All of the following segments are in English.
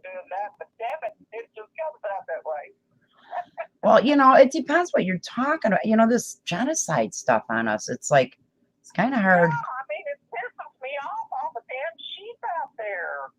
doing that, but damn it just comes out that way. Well, it depends what you're talking about. This genocide stuff on us. It's like it's kind of Yeah, hard. I mean, it pisses me off all the damn sheep out there.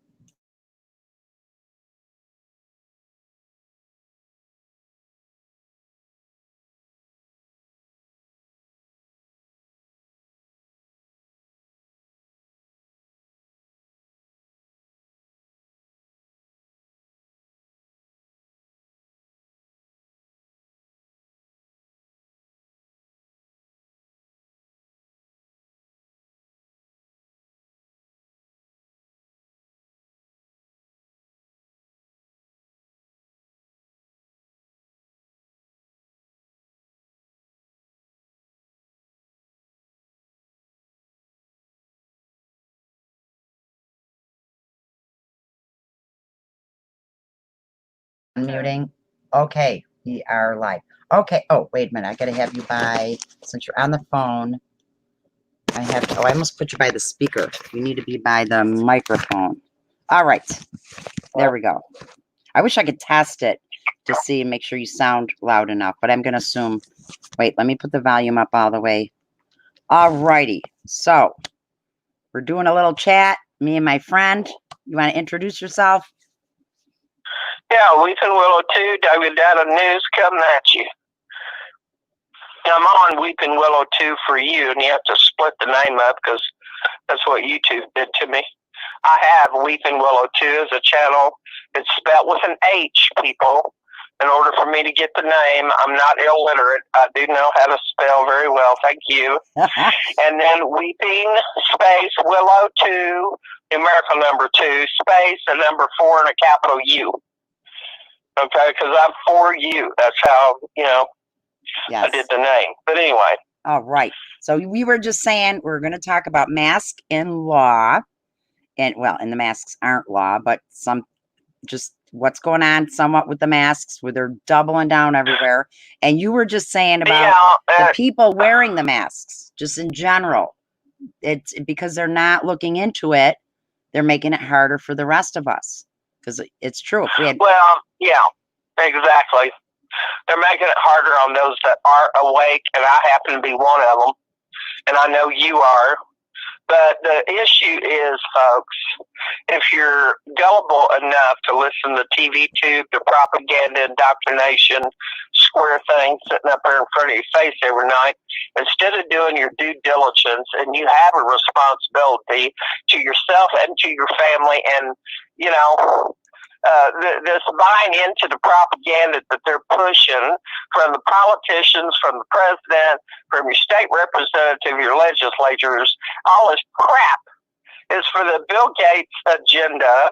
Unmuting. Okay, we are live. Okay. Oh, wait a minute. I gotta have you by since you're on the phone. I have. Oh, I almost put you by the speaker. You need to be by the microphone. All right. There we go. I wish I could test it to see and make sure you sound loud enough, but I'm gonna assume. Wait, let me put the volume up all the way. All righty. So we're doing a little chat. Me and my friend. You want to introduce yourself? Yeah, Weeping Willow 2, David Data News coming at you. I'm on Weeping Willow 2 for you, and you have to split the name up because that's what YouTube did to me. I have Weeping Willow 2 as a channel. It's spelled with an H, people. In order for me to get the name, I'm not illiterate. I do know how to spell very well, thank you. And then Weeping space Willow 2, numerical number 2, space a number 4 and a capital U. Okay, because I'm for you. That's how, Yes. I did the name. But anyway. All right. So we were just saying we're going to talk about mask and law. And the masks aren't law, but just what's going on somewhat with the masks where they're doubling down everywhere. And you were just saying about the people wearing the masks, just in general. It's because they're not looking into it. They're making it harder for the rest of us. Because it's true. Well, yeah, exactly. They're making it harder on those that are awake, and I happen to be one of them, and I know you are. But the issue is, folks, if you're gullible enough to listen to TV tube, the propaganda, indoctrination, square thing sitting up there in front of your face every night, instead of doing your due diligence, and you have a responsibility to yourself and to your family, and, this buying into the propaganda that they're pushing from the politicians, from the president, from your state representative, your legislatures, all this crap is for the Bill Gates agenda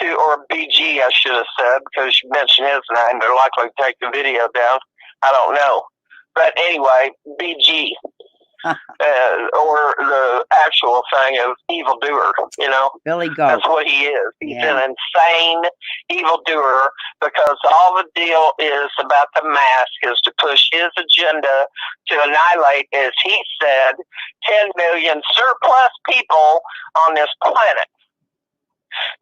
or BG, I should have said, because you mentioned his name. They're likely to take the video down. I don't know. But anyway, BG. Or the actual thing of evildoer, Billy Goat. That's what he is. He's an insane evildoer because all the deal is about the mask is to push his agenda to annihilate, as he said, 10 million surplus people on this planet.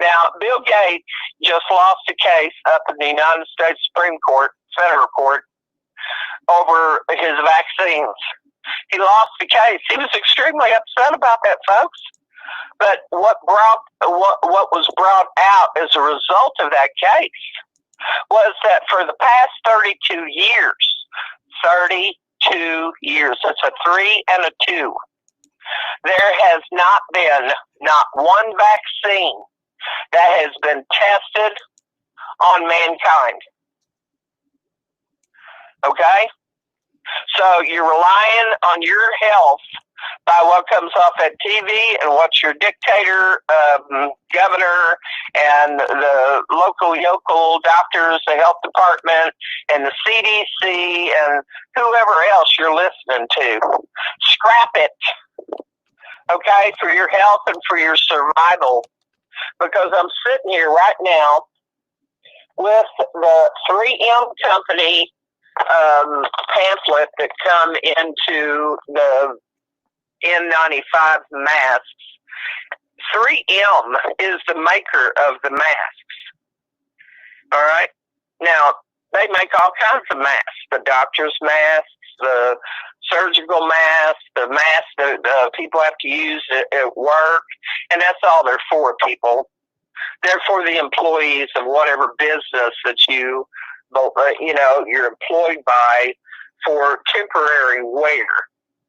Now, Bill Gates just lost a case up in the United States Supreme Court, federal court, over his vaccines. He lost the case. He was extremely upset about that, folks. But what was brought out as a result of that case was that for the past 32 years, that's a 3 and a 2, there has not been not one vaccine that has been tested on mankind. Okay? So you're relying on your health by what comes off at TV and what your dictator, governor, and the local yokel doctors, the health department, and the CDC, and whoever else you're listening to. Scrap it, okay, for your health and for your survival. Because I'm sitting here right now with the 3M company pamphlet that come into the N95 masks, 3M is the maker of the masks. All right. Now, they make all kinds of masks. The doctor's masks, the surgical masks, the masks that people have to use at work. And that's all they're for, people. They're for the employees of whatever business that you're employed by for temporary wear.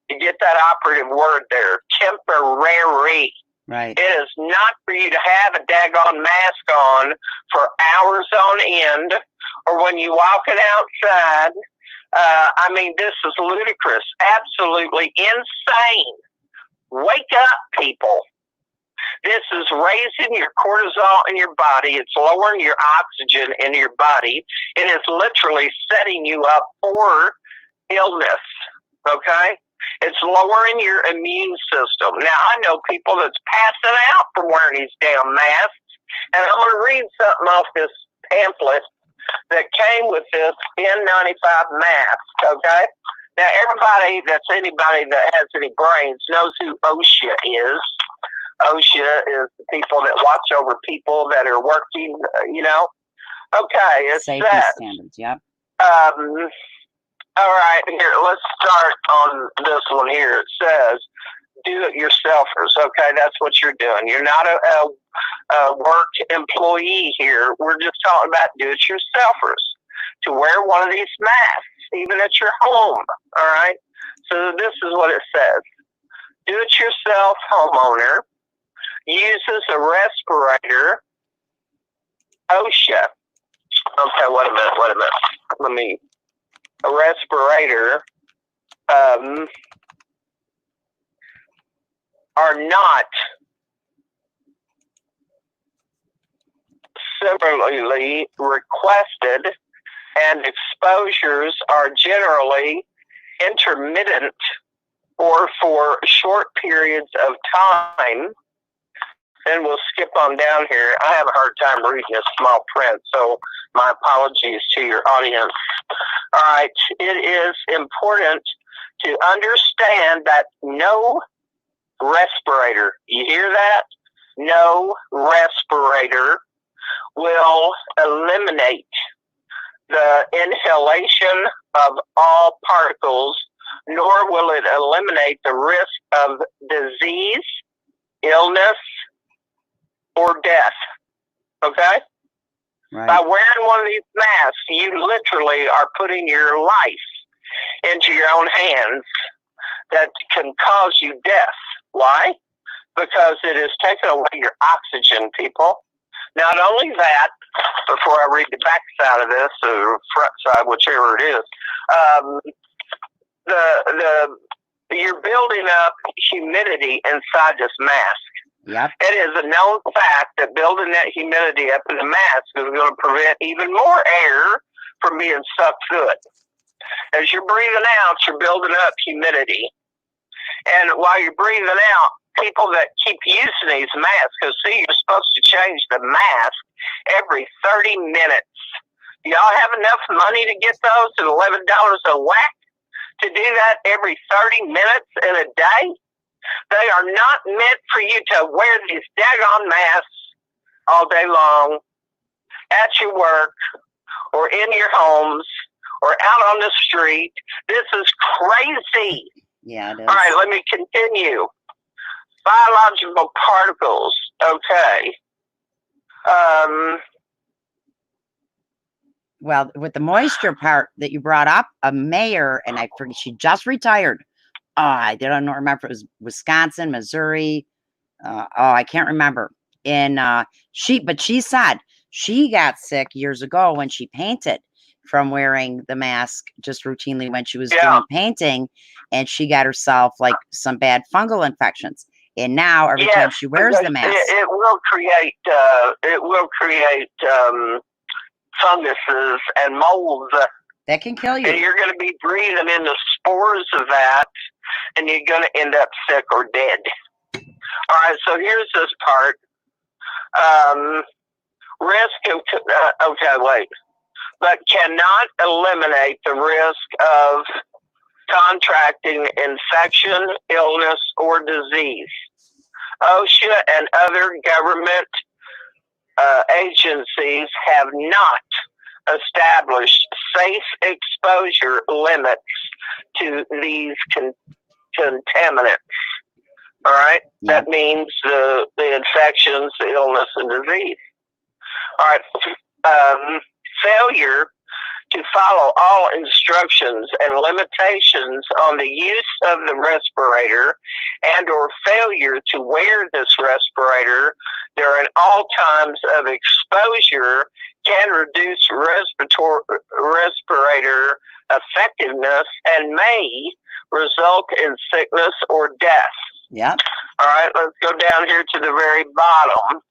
You get that operative word there, temporary. Right. It is not for you to have a daggone mask on for hours on end, or when you walking outside. This is ludicrous, absolutely insane. Wake up, people. This is raising your cortisol in your body. It's lowering your oxygen in your body. It is literally setting you up for illness, okay? It's lowering your immune system. Now, I know people that's passing out from wearing these damn masks, and I'm going to read something off this pamphlet that came with this N95 mask, okay? Now, anybody that has any brains knows who OSHA is. OSHA is the people that watch over people that are working, Okay, it Safety says, standards, yep. all right, here, let's start on this one here. It says, do-it-yourselfers, okay? That's what you're doing. You're not a work employee here. We're just talking about do-it-yourselfers to wear one of these masks, even at your home, all right? So this is what it says. Do-it-yourself homeowner uses a respirator. OSHA. Okay, wait a minute. A respirator are not similarly requested, and exposures are generally intermittent or for short periods of time. And we'll skip on down here. I have a hard time reading this small print, so my apologies to your audience. All right, it is important to understand that no respirator, you hear that? No respirator will eliminate the inhalation of all particles, nor will it eliminate the risk of disease, illness, or death. Okay? Right. By wearing one of these masks, you literally are putting your life into your own hands that can cause you death. Why? Because it is taking away your oxygen, people. Not only that, before I read the back side of this, or front side, whichever it is, you're building up humidity inside this mask. Yep. It is a known fact that building that humidity up in the mask is going to prevent even more air from being sucked through it. As you're breathing out, you're building up humidity. And while you're breathing out, people that keep using these masks, because see, you're supposed to change the mask every 30 minutes. Y'all have enough money to get those at $11 a whack to do that every 30 minutes in a day? They are not meant for you to wear these daggone masks all day long at your work or in your homes or out on the street. This is crazy. Yeah, it is. All right, let me continue. Biological particles. Okay. Well, with the moisture part that you brought up, a mayor, and I forget, she just retired. I don't remember if it was Wisconsin, Missouri. I can't remember. But she said she got sick years ago when she painted from wearing the mask just routinely when she was doing painting, and she got herself like some bad fungal infections. And now every time she wears the mask, it will create funguses and molds that can kill you. And you're going to be breathing in the spores of that, and you're going to end up sick or dead. All right, so here's this part. Risk of, but cannot eliminate the risk of contracting infection, illness, or disease. OSHA and other government agencies have not established safe exposure limits to these contaminants. All right? Yep. That means the infections, the illness, and disease. All right. Failure to follow all instructions and limitations on the use of the respirator and or failure to wear this respirator during all times of exposure can reduce respirator effectiveness and may result in sickness or death. Yep. All right, let's go down here to the very bottom.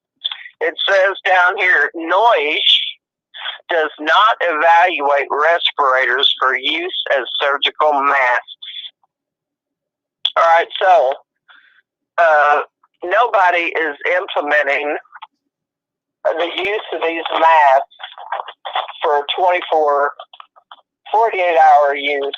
It says down here, NOISH does not evaluate respirators for use as surgical masks. All right, so nobody is implementing the use of these masks for 48-hour use.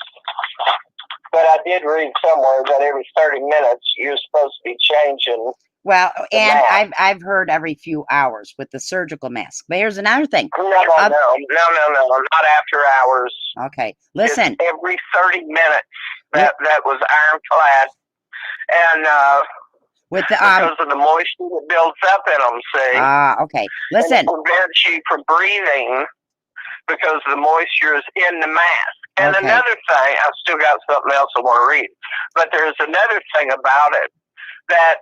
But I did read somewhere that every 30 minutes you're supposed to be changing. Well, and mask. I've heard every few hours with the surgical mask. But here's another thing. No, not after hours. Okay, listen. It's every 30 minutes. That was ironclad. And with the because of the moisture that builds up in them, see? Okay. Listen. And it prevents you from breathing because the moisture is in the mask. And another thing, I've still got something else I want to read, but there's another thing about it that,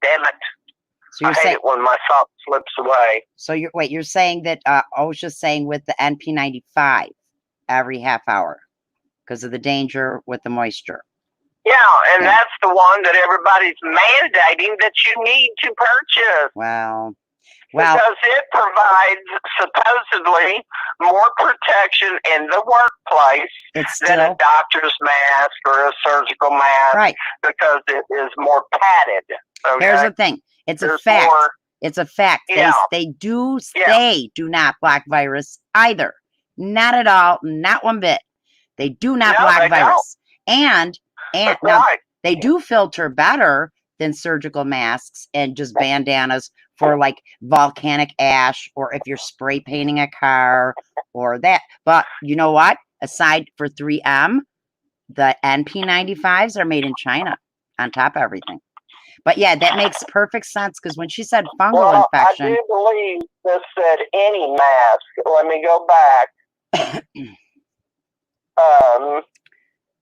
damn it. So you're I hate it when my thought slips away. So you're saying that OSHA's saying with the NP95 every half hour because of the danger with the moisture. Yeah, and that's the one that everybody's mandating that you need to purchase. Well, because it provides supposedly more protection in the workplace than a doctor's mask or a surgical mask, right? Because it is more padded. Okay? Here's the thing: it's a fact. It's a fact. Yeah. They do not block virus either. Not at all. Not one bit. They do not block virus. And now they do filter better than surgical masks and just bandanas for like volcanic ash, or if you're spray painting a car or that. But you know what? Aside for 3M, the NP95s are made in China on top of everything. But yeah, that makes perfect sense because when she said fungal infection. I do believe this said any mask. Let me go back.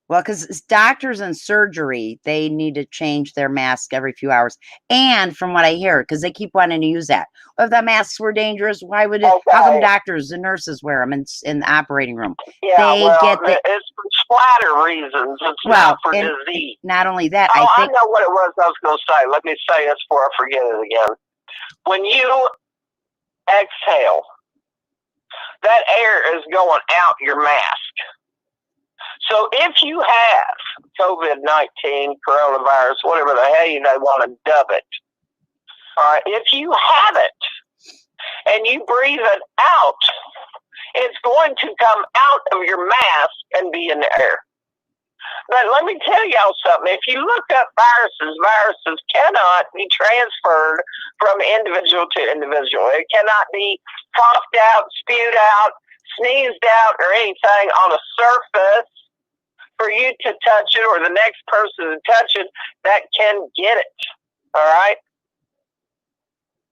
Well, because doctors in surgery, they need to change their mask every few hours. And from what I hear, because they keep wanting to use that. Well, if the masks were dangerous, why would it? How come doctors and nurses wear them in the operating room? Yeah, it's for splatter reasons. It's not for disease. Not only that, I know what it was I was going to say. Let me say this before I forget it again. When you exhale, that air is going out your mask. So if you have COVID-19, coronavirus, whatever the hell you want to dub it, all right, if you have it and you breathe it out, it's going to come out of your mask and be in the air. But let me tell y'all something. If you look up viruses cannot be transferred from individual to individual. It cannot be coughed out, spewed out, sneezed out, or anything on a surface for you to touch it or the next person to touch it that can get it. All right?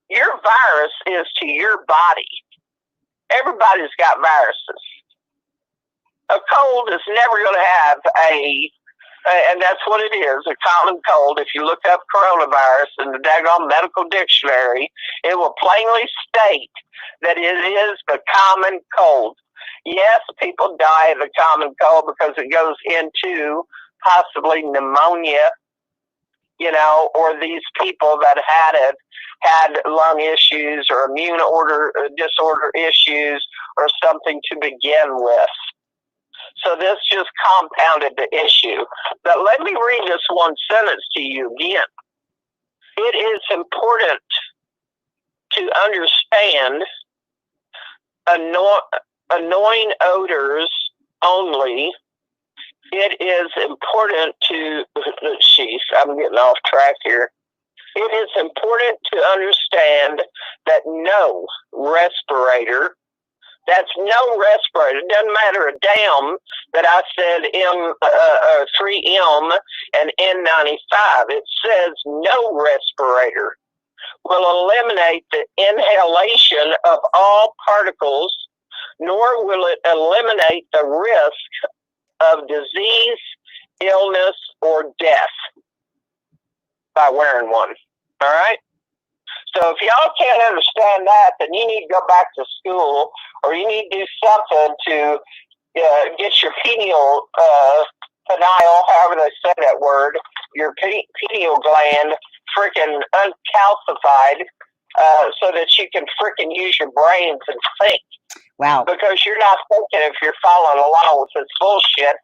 Your virus is to your body. Everybody's got viruses. A cold is never going to have and that's what it is, a common cold. If you look up coronavirus in the daggone medical dictionary, it will plainly state that it is the common cold. Yes, people die of the common cold because it goes into possibly pneumonia, or these people that had lung issues or immune disorder issues or something to begin with. So this just compounded the issue. But let me read this one sentence to you again. It is important to understand annoying odors only it is important to, sheesh, I'm getting off track here. It is important to understand that no respirator, that's no respirator. It doesn't matter a damn that I said 3M and N95. It says no respirator will eliminate the inhalation of all particles, nor will it eliminate the risk of disease, illness, or death by wearing one. All right? So if y'all can't understand that, then you need to go back to school, or you need to do something to get your pineal however they say that word, your pineal gland freaking uncalcified, so that you can freaking use your brains and think. Wow. Because you're not thinking if you're following along with this bullshit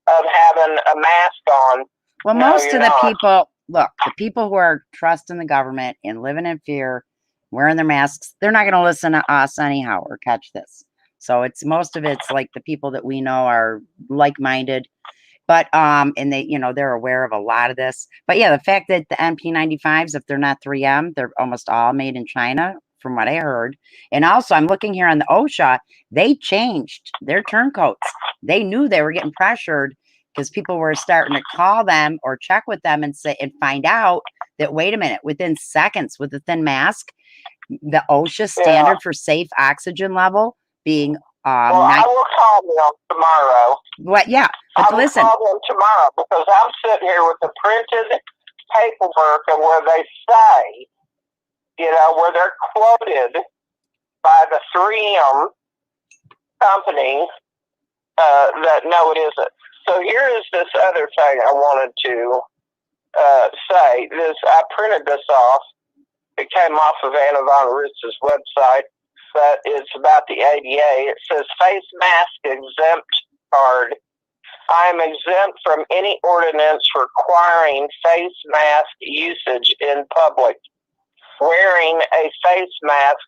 of having a mask on. Well, most of the people, look, the people who are trusting the government and living in fear, wearing their masks, they're not going to listen to us anyhow or catch this. So it's most of it's like the people that we know are like-minded, but and they, they're aware of a lot of this. But yeah, the fact that the NP95s, if they're not 3M, they're almost all made in China, from what I heard. And also, I'm looking here on the OSHA, they changed their turncoats. They knew they were getting pressured because people were starting to call them or check with them and say and find out that, wait a minute, within seconds with a thin mask, the OSHA standard for safe oxygen level being well, I will call them tomorrow. What? Yeah, but I will call them tomorrow because I'm sitting here with the printed paperwork and where they say, where they're quoted by the 3M company that no, it isn't. So here is this other thing I wanted to say. I printed this off. It came off of Anna Von Ritz's website, but it's about the ADA. It says face mask exempt card. I am exempt from any ordinance requiring face mask usage in public. Wearing a face mask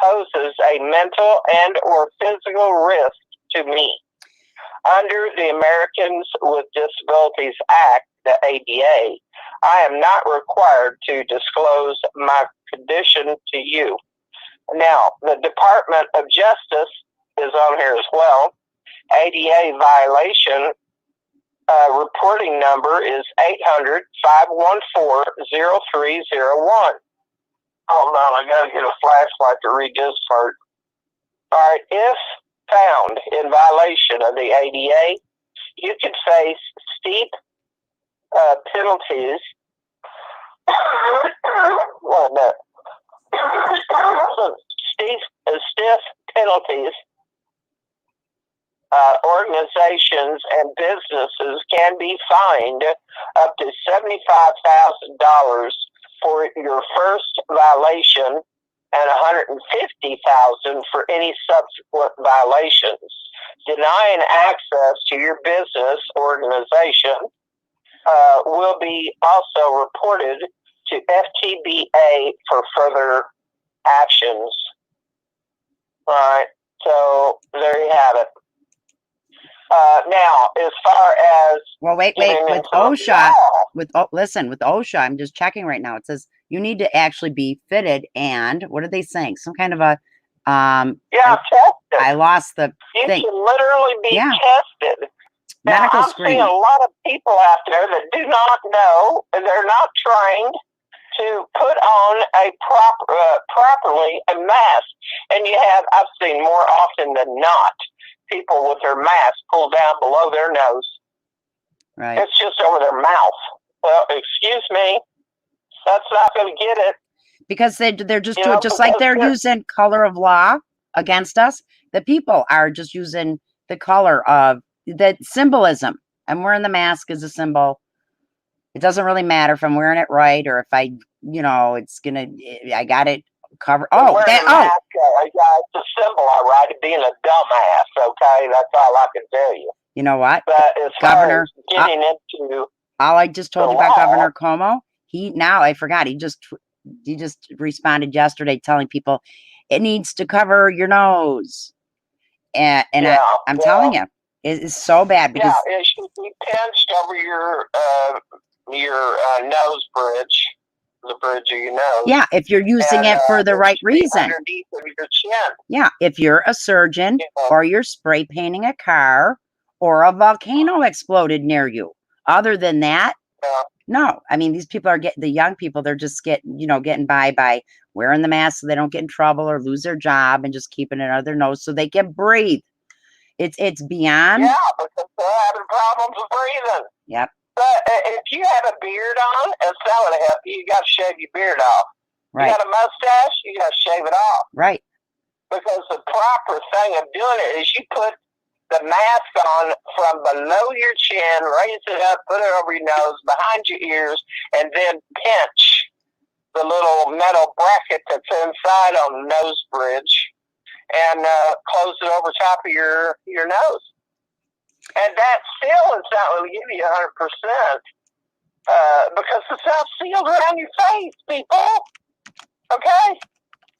poses a mental and or physical risk to me. Under the Americans with Disabilities Act, the ADA, I am not required to disclose my condition to you. Now, the Department of Justice is on here as well. ADA violation reporting number is 800-514-0301. Hold on, I gotta get a flashlight to read this part. All right, if found in violation of the ADA, you could face steep penalties. Stiff penalties. Organizations and businesses can be fined up to $75,000 for your first violation and $150,000 for any subsequent violations. Denying access to your business organization will be also reported to FTBA for further actions. All right, so there you have it. Now, as far as wait, with OSHA, with OSHA, I'm just checking right now. It says you need to actually be fitted, and what are they saying? Some kind of a tested. I lost the thing. You can literally be tested. Medical now, I'm screening. seeing a lot of people out there that do not know, and they're not trained to put on properly a mask. And I've seen more often than not, people with their mask pulled down below their nose. Right. It's just over their mouth. Well, excuse me, that's not going to get it. Because they're just doing just like they're using color of law against us. The people are just using the color of the symbolism. I'm wearing the mask as a symbol. It doesn't really matter if I'm wearing it right or if I got it covered. It's a symbol, all right, of being a dumbass, okay? That's all I can tell you. You know what? But as Governor, far as getting into all I just told you about Governor Cuomo, I forgot, he just responded yesterday telling people it needs to cover your nose. I'm telling you, It's so bad because it should be pinched over your nose bridge, the bridge of your nose. yeah, if you're using it for the right reason. Underneath of your chin. Yeah, if you're a surgeon or you're spray painting a car or a volcano exploded near you. Other than that, no. I mean, these people are the young people, they're just getting by wearing the mask so they don't get in trouble or lose their job and just keeping it under their nose so they can breathe. It's beyond. Yeah, because they're having problems with breathing. Yep. But if you have a beard on, it's not going to help you. You got to shave your beard off. Right. You got a mustache, you got to shave it off. Right. Because the proper thing of doing it is you put the mask on from below your chin, raise it up, put it over your nose, behind your ears, and then pinch the little metal bracket that's inside on the nose bridge and close it over top of your nose. And that still is not going to give you 100% because it's not sealed around your face, people. Okay?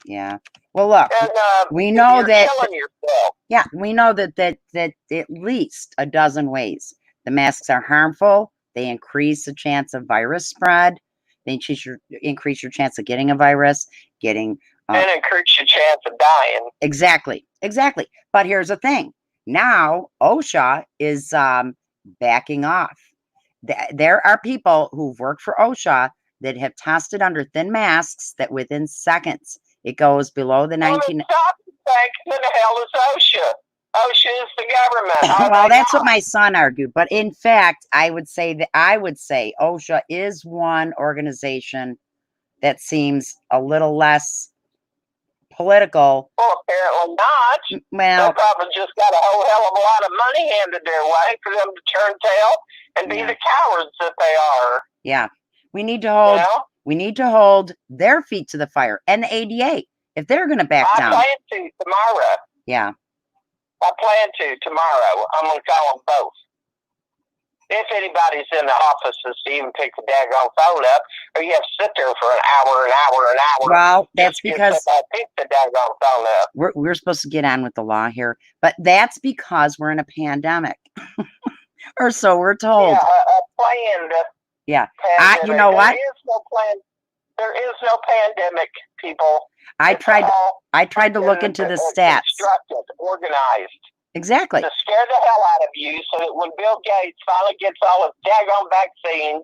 Yeah. Well, look, and, we know you're that. Killing yourself. Yeah, we know that at least a dozen ways the masks are harmful. They increase the chance of virus spread. They increase your chance of getting a virus, and increase your chance of dying. Exactly. But here's the thing. Now OSHA is backing off. There are people who've worked for OSHA that have tested under thin masks that within seconds it goes below the 19. Who the hell is OSHA? OSHA is the government. Well, that's what my son argued. But in fact, I would say OSHA is one organization that seems a little less political. Well, apparently not. Well, they probably just got a whole hell of a lot of money handed their way for them to turn tail and be the cowards that they are. Yeah, we need to hold their feet to the fire, and the ADA if they're going to back down. I plan to tomorrow. Yeah, I plan to tomorrow. I'm going to call them both. If anybody's in the offices to even pick the daggone phone up, or you have to sit there for an hour. Well, that's because pick the daggone phone up. We're supposed to get on with the law here, but that's because we're in a pandemic, or so we're told. Yeah, a planned. Yeah, you know what? There is no pandemic, people. I tried to look into the stats. Constructed, organized. Exactly. To scare the hell out of you so that when Bill Gates finally gets all his daggone vaccines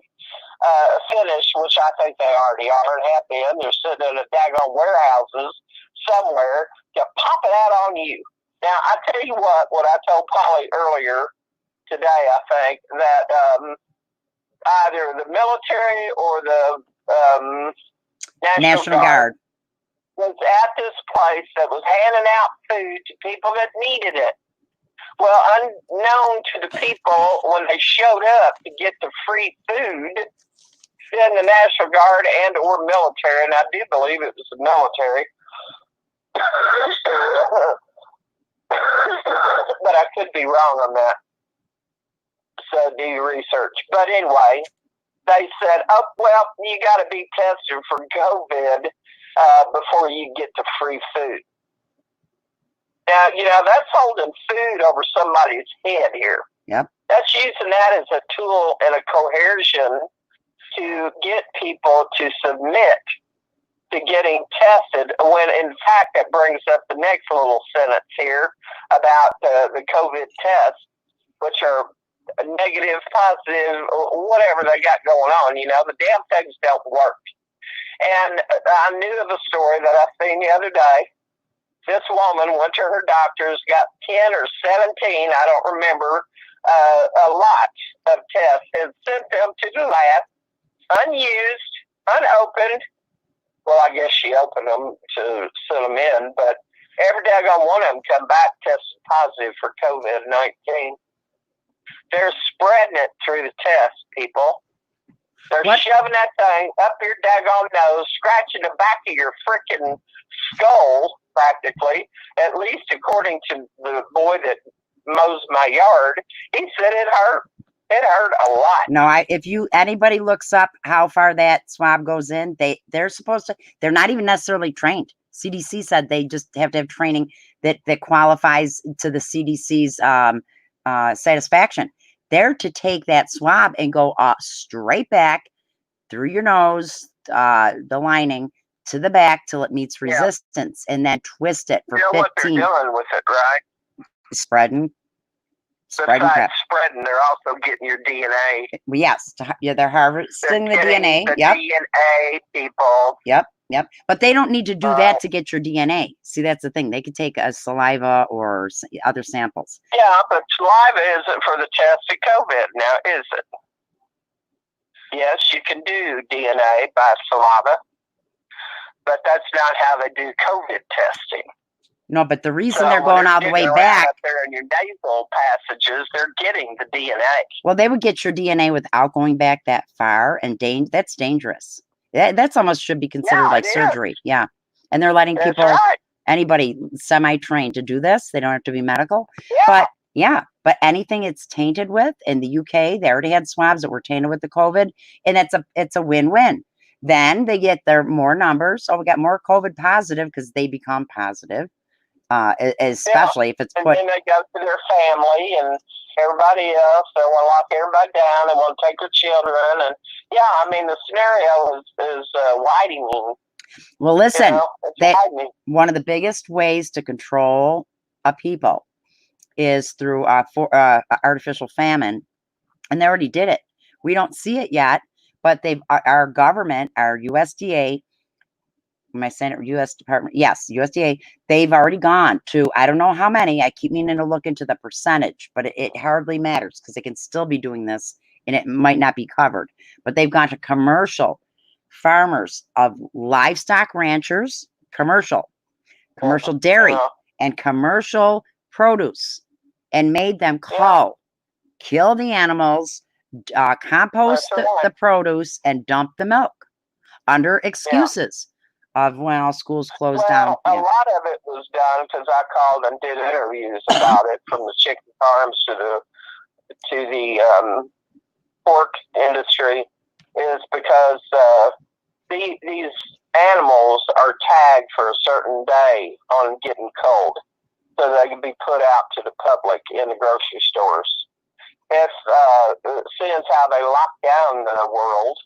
finished, which I think they already are and have been, they're sitting in the daggone warehouses somewhere to pop it out on you. Now, I tell you what I told Polly earlier today, I think, that either the military or the National Guard was at this place that was handing out food to people that needed it. Well, unknown to the people, when they showed up to get the free food, then the National Guard and or military, and I do believe it was the military, but I could be wrong on that. So do your research. But anyway, they said, oh, well, you got to be tested for COVID before you get the free food. Now, that's holding food over somebody's head here. Yep. That's using that as a tool and a coercion to get people to submit to getting tested, when in fact that brings up the next little sentence here about the COVID tests, which are negative, positive, whatever they got going on. The damn things don't work. And I knew of a story that I seen the other day. This woman went to her doctors, got 10 or 17, I don't remember, a lot of tests, and sent them to the lab, unused, unopened. Well, I guess she opened them to send them in, but every daggone one of them come back tested positive for COVID-19. They're spreading it through the test, people. They're shoving that thing up your daggone nose, scratching the back of your freaking skull, practically. At least according to the boy that mows my yard, he said it hurt. It hurt a lot. No, if anybody looks up how far that swab goes in, they're supposed to. They're not even necessarily trained. CDC said they just have to have training that qualifies to the CDC's satisfaction. They're to take that swab and go straight back through your nose, the lining to the back till it meets resistance, and then twist it for You know 15. what they're doing with it, right? Spreading. Besides spreading, they're also getting your DNA. Yes, they're harvesting the DNA. The Yep. DNA, people. Yep. But they don't need to do that to get your DNA. See, that's the thing. They could take a saliva or other samples. Yeah, but saliva isn't for the test of COVID now, is it? Yes, you can do DNA by saliva, but that's not how they do COVID testing. No, but the reason they're going all the way back up there in your nasal passages, they're getting the DNA. Well, they would get your DNA without going back that far, and that's dangerous. That's almost should be considered like surgery. Yeah, and they're letting people, anybody semi-trained to do this. They don't have to be medical. But anything it's tainted with in the UK, they already had swabs that were tainted with the COVID, and it's a win-win. Then they get their more numbers. So we got more COVID positive because they become positive. Especially if it's put. And then they go to their family and everybody else. They want to lock everybody down. They want to take their children. And I mean, the scenario is widening. Well, listen, one of the biggest ways to control a people is through artificial famine, and they already did it. We don't see it yet, but our government, our USDA. Am I saying it? U.S. Department? Yes, USDA. They've already gone to, I don't know how many. I keep meaning to look into the percentage, but it hardly matters because they can still be doing this and it might not be covered. But they've gone to commercial farmers of livestock ranchers, commercial dairy, and commercial produce, and made them kill the animals, compost the produce, and dump the milk under excuses. Schools closed down. A lot of it was done because I called and did interviews about it, from the chicken farms to the pork industry, is because these animals are tagged for a certain day on getting cold, so they can be put out to the public in the grocery stores. If seeing how they lock down the world,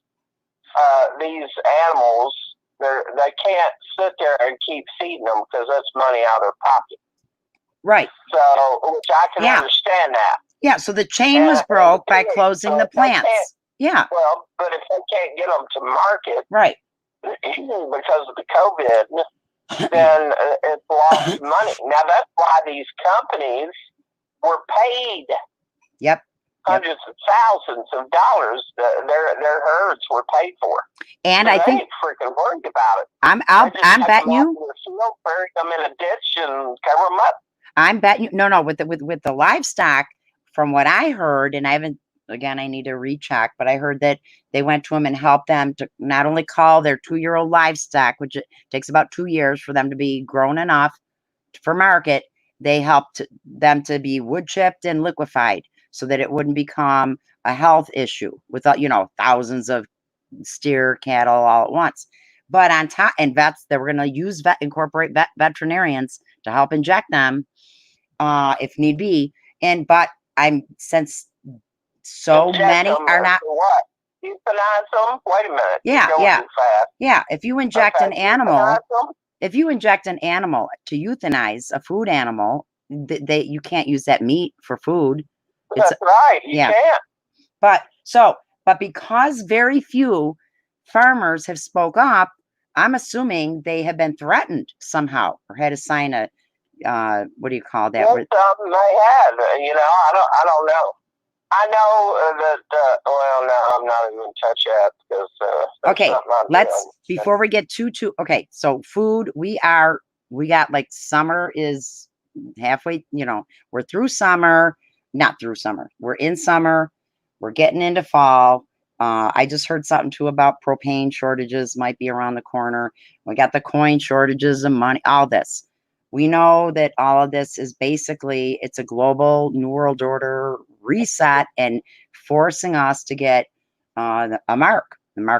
these animals. They can't sit there and keep feeding them because that's money out of their pocket. Right. So, which I can understand that. Yeah, so the chain was broke by closing the plants. Yeah. Well, but if they can't get them to market, right, because of the COVID, then it's lost money. Now, that's why these companies were paid. Yep. Hundreds of thousands of dollars their herds were paid for, and so I think ain't freaking worried about it. I'm betting you. Bury them in a ditch and cover them up. I'm betting you. No, with the livestock, from what I heard, and I haven't. Again, I need to recheck, but I heard that they went to them and helped them to not only call their 2-year-old livestock, which it takes about 2 years for them to be grown enough for market. They helped them to be wood chipped and liquefied, so that it wouldn't become a health issue with, thousands of steer cattle all at once. But on top, and vets, they were going to incorporate veterinarians to help inject them if need be. But since so many are not. What? Euthanize them? Wait a minute. Yeah. If you inject an animal, to euthanize a food animal, you can't use that meat for food. That's right. You can't. But because very few farmers have spoke up, I'm assuming they have been threatened somehow or had to sign a what do you call that? Well, some may have. I don't know. I know that. Well, no, I'm not even gonna touch that because. Before we get too. Okay, so food. We got like summer is halfway. We're through summer. Not through summer. We're in summer. We're getting into fall. I just heard something too about propane shortages might be around the corner. We got the coin shortages of money, all this. We know that all of this is basically, it's a global New World Order reset and forcing us to get the mark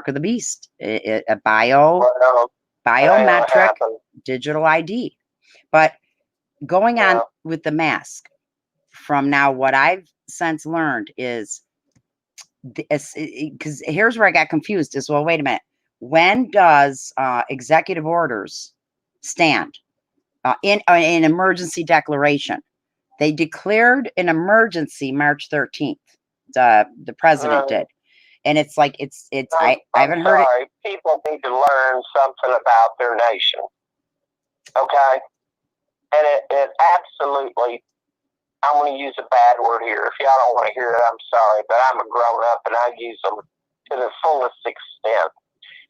of the beast, a biometric digital ID. But going on with the mask, from now, what I've since learned is, because here's where I got confused is, well, wait a minute. When does executive orders stand in an emergency declaration? They declared an emergency March 13th. The president did. And it's like, I haven't heard it. People need to learn something about their nation. Okay? And it absolutely, I'm going to use a bad word here. If y'all don't want to hear it, I'm sorry, but I'm a grown up and I use them to the fullest extent.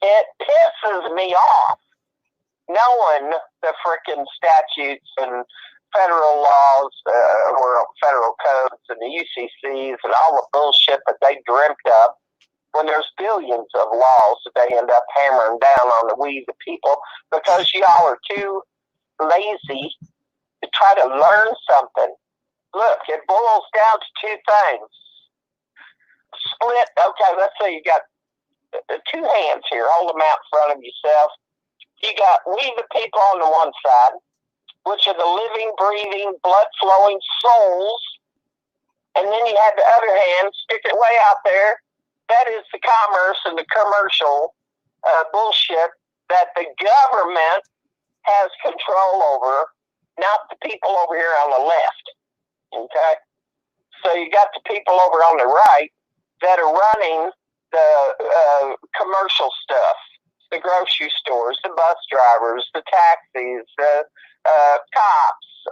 It pisses me off knowing the freaking statutes and federal laws, or federal codes and the UCCs and all the bullshit that they dreamt up, when there's billions of laws that they end up hammering down on the we the people because y'all are too lazy to try to learn something. Look, it boils down to two things. Split, okay, let's say you got two hands here. Hold them out in front of yourself. You got we the people on the one side, which are the living, breathing, blood-flowing souls. And then you have the other hand, stick it way out there. That is the commerce and the commercial bullshit that the government has control over, not the people over here on the left. Okay? So you got the people over on the right that are running the commercial stuff, the grocery stores, the bus drivers, the taxis, the cops,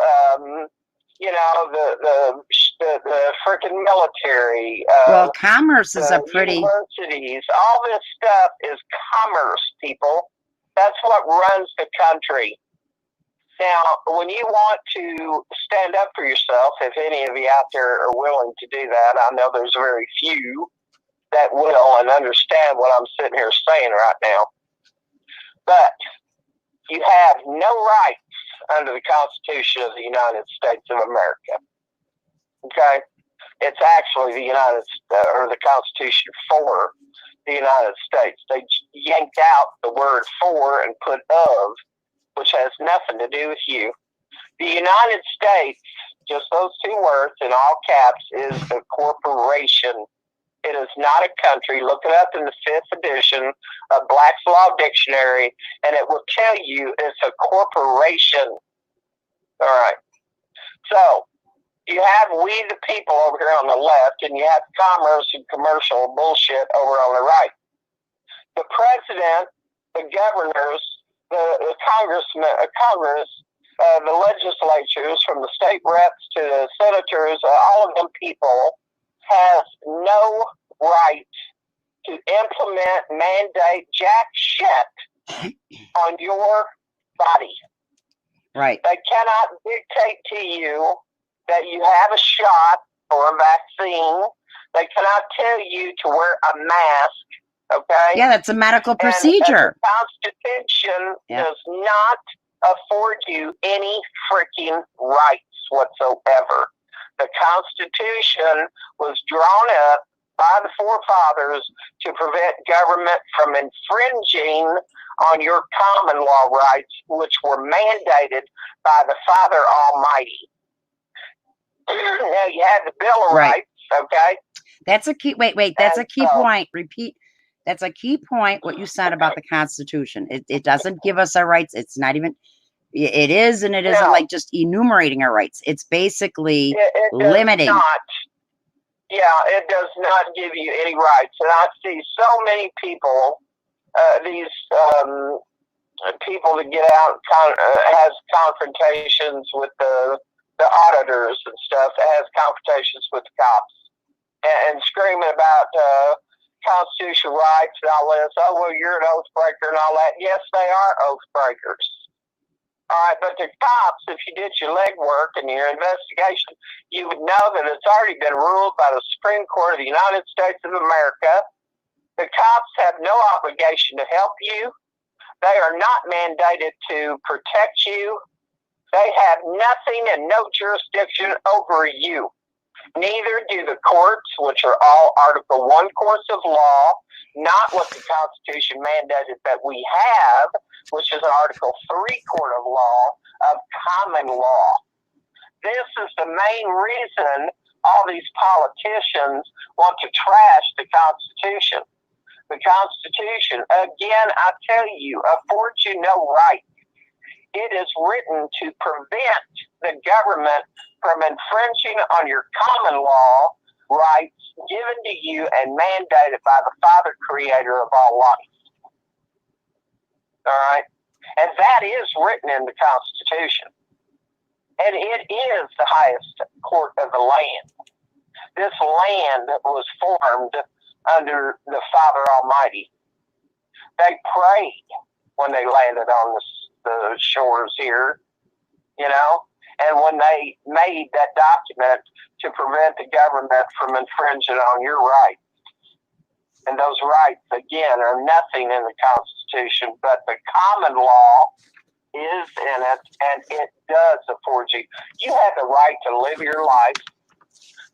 the freaking military. Well, commerce is a pretty... Universities, all this stuff is commerce, people. That's what runs the country. Now, when you want to stand up for yourself, if any of you out there are willing to do that, I know there's very few that will and understand what I'm sitting here saying right now. But you have no rights under the Constitution of the United States of America. Okay? It's actually the Constitution for the United States. They yanked out the word for and put of, which has nothing to do with you. The United States, just those two words in all caps, is a corporation. It is not a country. Look it up in the 5th edition of Black's Law Dictionary, and it will tell you it's a corporation. All right. So, you have we the people over here on the left, and you have commerce and commercial bullshit over on the right. The president, the governors, the Congress, the legislatures, from the state reps to the senators, all of them people has no right to implement, mandate jack shit on your body. Right. They cannot dictate to you that you have a shot or a vaccine. They cannot tell you to wear a mask, okay? Yeah, that's a medical procedure. And the Constitution does not afford you any freaking rights whatsoever. The Constitution was drawn up by the forefathers to prevent government from infringing on your common law rights, which were mandated by the Father Almighty. Now you have the Bill of Rights, okay? That's a key, wait, that's a key point. Repeat. That's a key point, what you said about the Constitution. It doesn't give us our rights. It's not even... It is, and it isn't like just enumerating our rights. It's basically limiting. It does not give you any rights. And I see so many people, these people that get out has confrontations with the auditors and stuff, has confrontations with the cops, and screaming about constitutional rights and all this. Oh, well, you're an oath breaker and all that. Yes, they are oath breakers. All right, but the cops, if you did your legwork and your investigation, you would know that it's already been ruled by the Supreme Court of the United States of America. The cops have no obligation to help you. They are not mandated to protect you. They have nothing and no jurisdiction over you. Neither do the courts, which are all Article 1 courts of law, not what the Constitution mandated that we have, which is Article 3 court of law of common law. This is the main reason all these politicians want to trash the Constitution. The Constitution, again, I tell you, affords you no rights. It is written to prevent the government from infringing on your common law rights given to you and mandated by the Father Creator of all life. All right? And that is written in the Constitution. And it is the highest court of the land. This land was formed under the Father Almighty. They prayed when they landed on the shores here, you know, and when they made that document to prevent the government from infringing on your rights. And those rights, again, are nothing in the Constitution, but the common law is in it, and it does afford you. You have the right to live your life,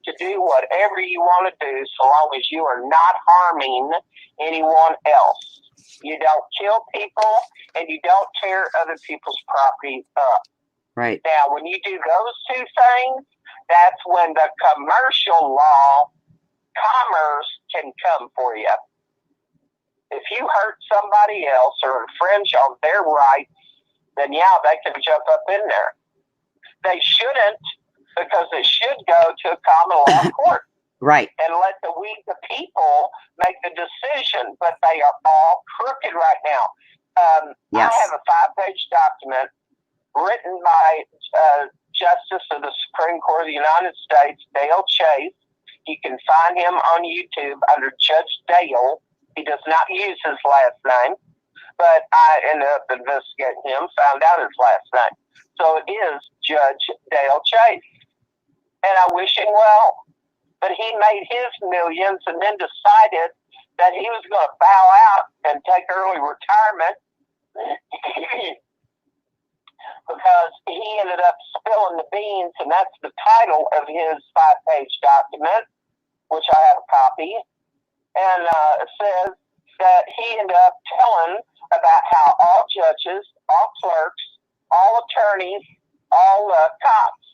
to do whatever you want to do, so long as you are not harming anyone else. You don't kill people, and you don't tear other people's property up. Right. Now, when you do those two things, that's when the commercial law, commerce, can come for you. If you hurt somebody else or infringe on their rights, then yeah, they can jump up in there. They shouldn't, because it should go to a common law court. Right. And let the people make the decision, but they are all crooked right now. Yes. I have a 5-page document written by Justice of the Supreme Court of the United States, Dale Chase. You can find him on YouTube under Judge Dale. He does not use his last name, but I ended up investigating him, found out his last name. So it is Judge Dale Chase. And I wish him well. But he made his millions and then decided that he was going to bow out and take early retirement because he ended up spilling the beans, and that's the title of his 5-page document, which I have a copy, and it says that he ended up telling about how all judges, all clerks, all attorneys, all cops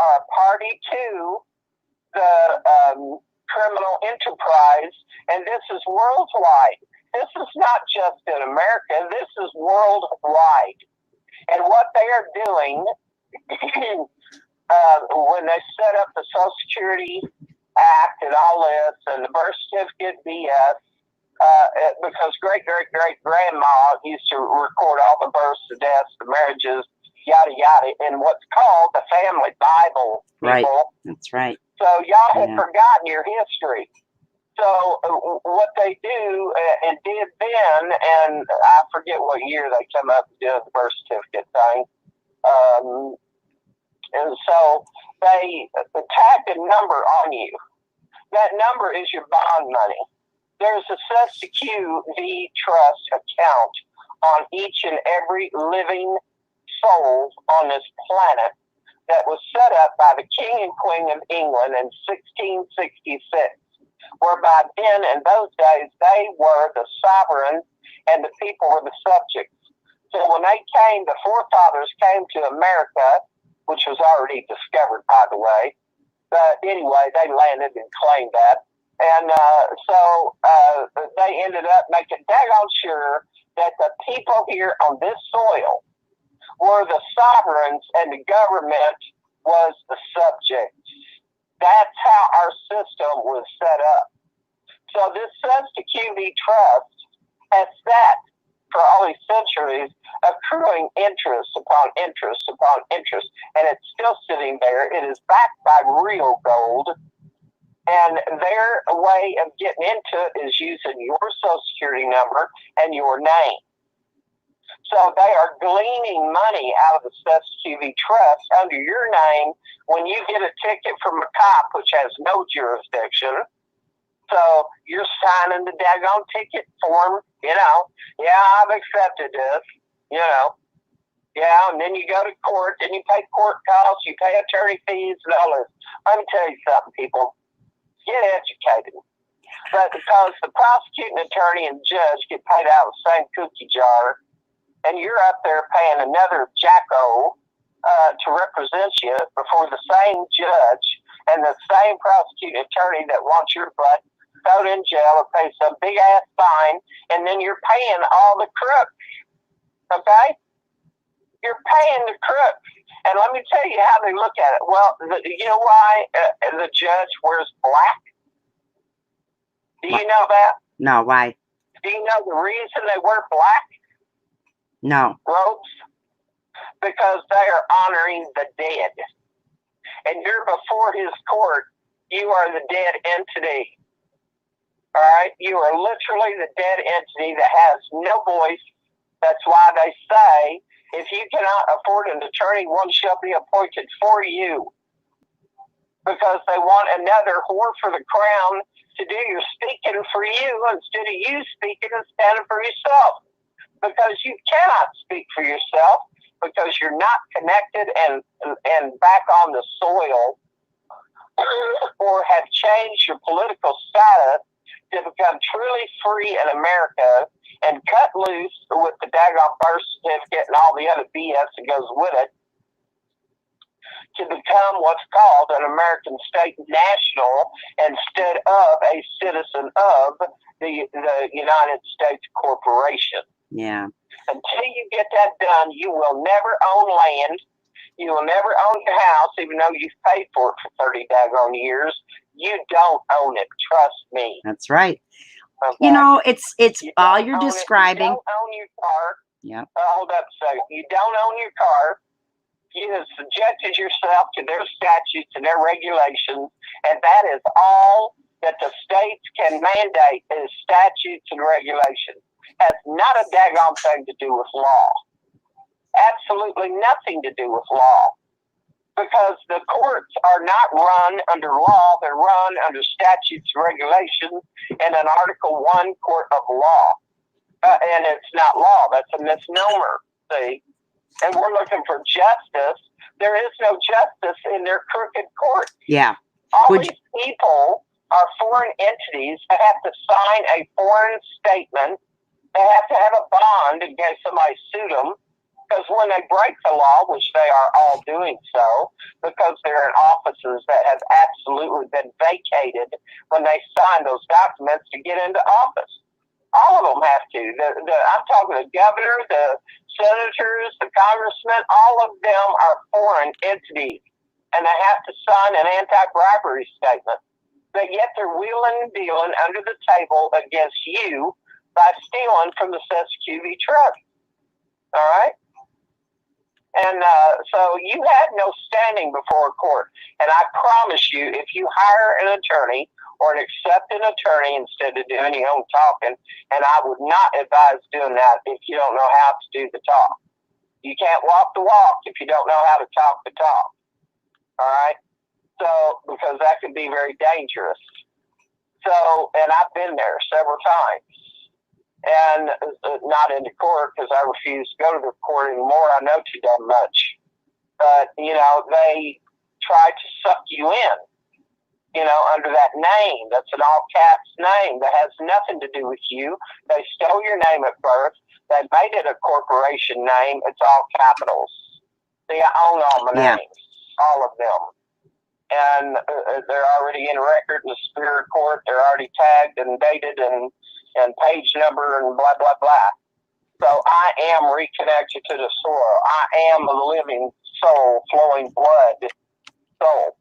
are a party to the criminal enterprise, and this is worldwide. This is not just in America. This is worldwide. And what they are doing when they set up the Social Security Act and all this and the birth certificate BS, because great-great-great-grandma used to record all the births, the deaths, the marriages, yada, yada, in what's called the Family Bible. Right. People. That's right. So y'all have forgotten your history. So what they do and did then, and I forget what year they come up to do the birth certificate thing, and so they tack a number on you. That number is your bond money. There's a SECUV trust account on each and every living soul on this planet that was set up by the King and Queen of England in 1666, whereby then, in those days, they were the sovereign and the people were the subjects. So when they came, the forefathers came to America, which was already discovered, by the way. But anyway, they landed and claimed that. And so they ended up making daggone sure that the people here on this soil were the sovereigns and the government was the subject. That's how our system was set up. So this SECUV trust has sat for all these centuries, accruing interest upon interest upon interest, and it's still sitting there. It is backed by real gold, and their way of getting into it is using your Social Security number and your name. So they are gleaning money out of the SECUV trust under your name when you get a ticket from a cop, which has no jurisdiction. So you're signing the daggone ticket form, you know. Yeah, I've accepted this, you know. Yeah, and then you go to court, and you pay court costs, you pay attorney fees, and all this. Let me tell you something, people. Get educated. But because the prosecuting attorney and judge get paid out of the same cookie jar, and you're up there paying another jacko to represent you before the same judge and the same prosecuting attorney that wants your butt thrown in jail or pay some big ass fine, and then you're paying all the crooks. Okay? You're paying the crooks. And let me tell you how they look at it. Well, you know why the judge wears black? Do you know that? No, why? Do you know the reason they wear black No. robes? Because they are honoring the dead. And you're before his court, you are the dead entity. All right? You are literally the dead entity that has no voice. That's why they say, if you cannot afford an attorney, one shall be appointed for you. Because they want another whore for the crown to do your speaking for you instead of you speaking and standing for yourself. Because you cannot speak for yourself because you're not connected and back on the soil or have changed your political status to become truly free in America and cut loose with the daggone birth certificate and all the other BS that goes with it to become what's called an American state national instead of a citizen of the United States corporation. Yeah. Until you get that done, you will never own land. You will never own your house, even though you've paid for it for 30 daggone years. You don't own it. Trust me. That's right. Okay? You know, it's You all don't you're own it. describing. You don't own your car. Yep. Hold up a second. You don't own your car. You have subjected yourself to their statutes and their regulations, and that is all that the states can mandate is statutes and regulations. Has not a daggone thing to do with law. Absolutely nothing to do with law. Because the courts are not run under law, they're run under statutes and regulations in an Article 1 court of law. And it's not law, that's a misnomer, see? And we're looking for justice. There is no justice in their crooked court. Yeah. All these people are foreign entities that have to sign a foreign statement. They have to have a bond in case somebody sued them. Because when they break the law, which they are all doing so, because they're in offices that have absolutely been vacated when they sign those documents to get into office. All of them have to. I'm talking the governor, the senators, the congressmen, all of them are foreign entities. And they have to sign an anti-bribery statement. But yet they're wheeling and dealing under the table against you by stealing from the Siskiyou Trust. All right? And so you had no standing before a court. And I promise you, if you hire an attorney or accept an attorney instead of doing your own talking, and I would not advise doing that if you don't know how to do the talk. You can't walk the walk if you don't know how to talk the talk. All right? So, because that can be very dangerous. So, and I've been there several times. And not into court because I refuse to go to the court anymore. I know too damn much. But, they try to suck you in, under that name. That's an all caps name that has nothing to do with you. They stole your name at birth. They made it a corporation name. It's all capitals. They own all the names, all of them. And they're already in record in the Superior Court. They're already tagged and dated and page number and blah, blah, blah. So I am reconnected to the soil. I am a living soul, flowing blood soul.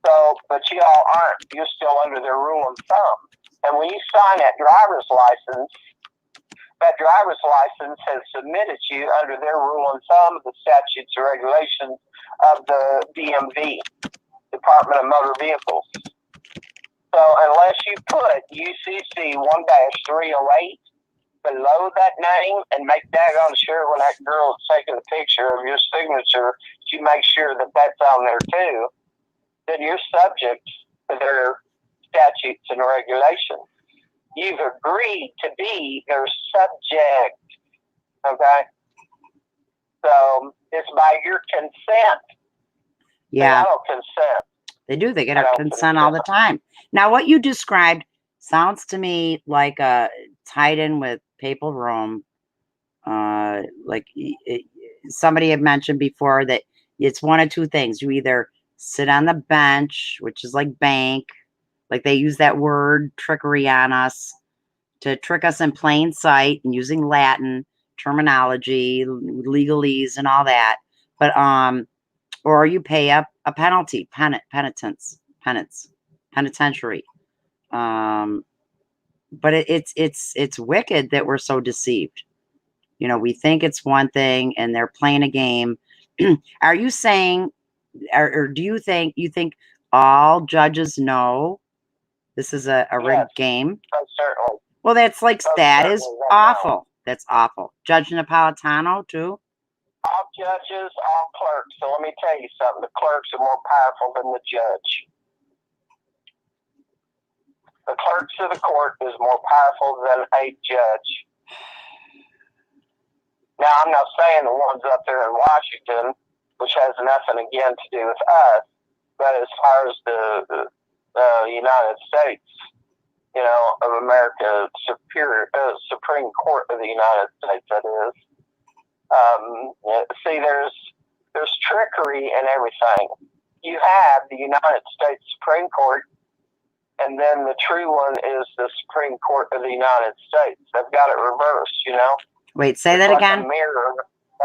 So, but you all aren't. You're still under their rule and thumb. And when you sign that driver's license has submitted you under their rule and thumb of the statutes and regulations of the DMV, Department of Motor Vehicles. So unless you put UCC 1-308 below that name and make daggone sure when that girl is taking a picture of your signature, you make sure that that's on there too, then you're subject to their statutes and regulations. You've agreed to be their subject, okay? So it's by your consent. Yeah. They don't consent. They do. They get our consent all the time. Now, what you described sounds to me like tied in with Papal Rome. somebody had mentioned before that it's one of two things. You either sit on the bench, which is like bank, like they use that word trickery on us to trick us in plain sight and using Latin terminology, legalese and all that. But or you pay up a penalty, penitentiary. But it's wicked that we're so deceived. You know, we think it's one thing and they're playing a game. Are you saying, or do you think all judges know this is a rigged game? Certainly. Well, that's like, that is awful. That's awful. Judge Napolitano, too? All judges, all clerks. So let me tell you something. The clerks are more powerful than the judge. The clerks of the court is more powerful than a judge. Now, I'm not saying the ones up there in Washington, which has nothing again to do with us, but as far as the United States, you know, of America, Supreme Court of the United States, that is. See, there's trickery in everything. You have the United States Supreme Court, and then the true one is the Supreme Court of the United States. They've got it reversed, you know. Wait, say that again. A mirror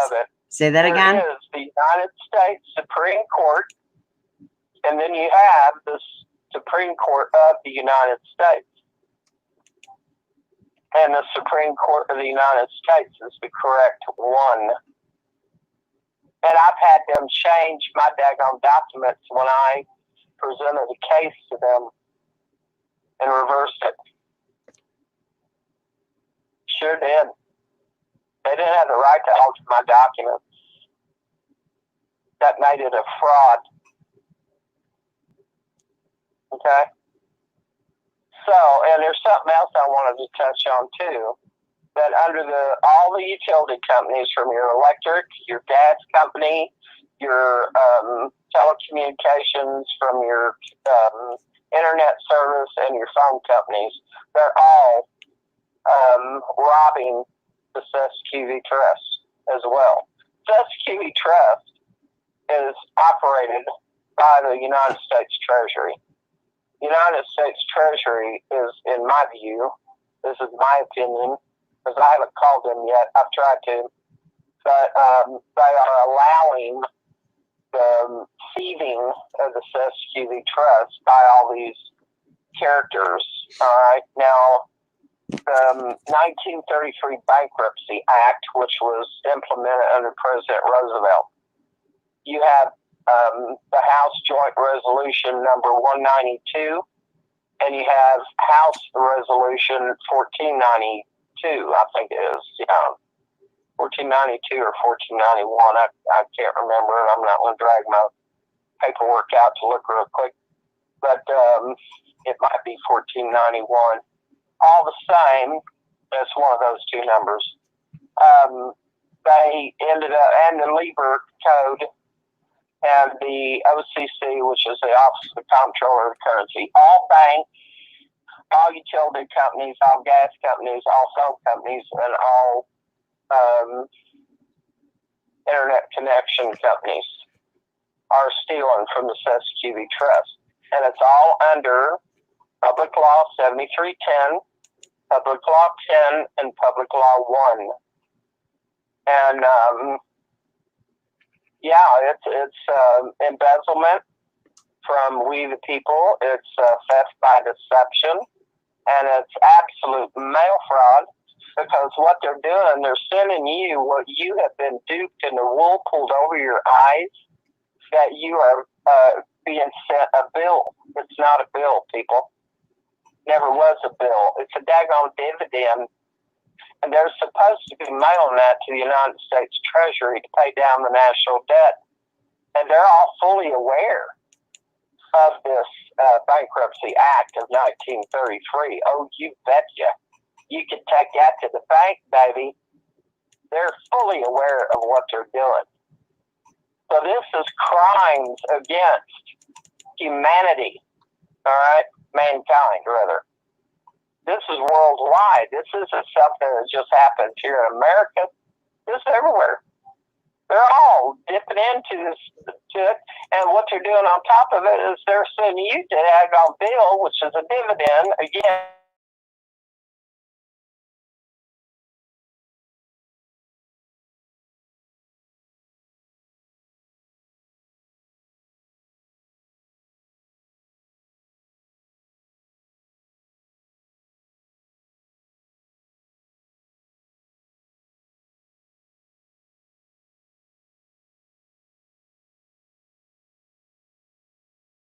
of it. Say that again. There is the United States Supreme Court, and then you have the Supreme Court of the United States. And the Supreme Court of the United States is the correct one. And I've had them change my daggone documents when I presented a case to them and reversed it. Sure did. They didn't have the right to alter my documents. That made it a fraud. Okay? So, and there's something else I wanted to touch on too. That under all the utility companies, from your electric, your gas company, your telecommunications, from your internet service, and your phone companies, they're all robbing the SESQV Trust as well. SESQV Trust is operated by the United States Treasury. United States Treasury is, in my view, this is my opinion, because I haven't called them yet, I've tried to, but they are allowing the thieving of the SESQV Trust by all these characters. All right, now, the 1933 Bankruptcy Act, which was implemented under President Roosevelt, you have the House Joint Resolution number 192, and you have House Resolution 1492, I think it is. 1492 or 1491, I can't remember, and I'm not going to drag my paperwork out to look real quick, but it might be 1491. All the same, that's one of those two numbers. They ended up, and the Lieber Code, and the OCC, which is the Office of the Comptroller of the Currency. All banks, all utility companies, all gas companies, all phone companies, and all internet connection companies are stealing from the SESQV Trust. And it's all under Public Law 7310, Public Law 10, and Public Law 1. And it's embezzlement from we the people. It's theft by deception, and it's absolute mail fraud. Because what they're doing, they're sending you what you have been duped and the wool pulled over your eyes. That you are being sent a bill. It's not a bill, people. Never was a bill. It's a daggone dividend. And they're supposed to be mailing that to the United States Treasury to pay down the national debt. And they're all fully aware of this Bankruptcy Act of 1933. Oh, you betcha. You can take that to the bank, baby. They're fully aware of what they're doing. So this is crimes against humanity, all right? Mankind, rather. This is worldwide. This isn't something that just happens here in America. This is everywhere. They're all dipping into it, and what they're doing on top of it is they're sending you to ag on bill, which is a dividend. Again,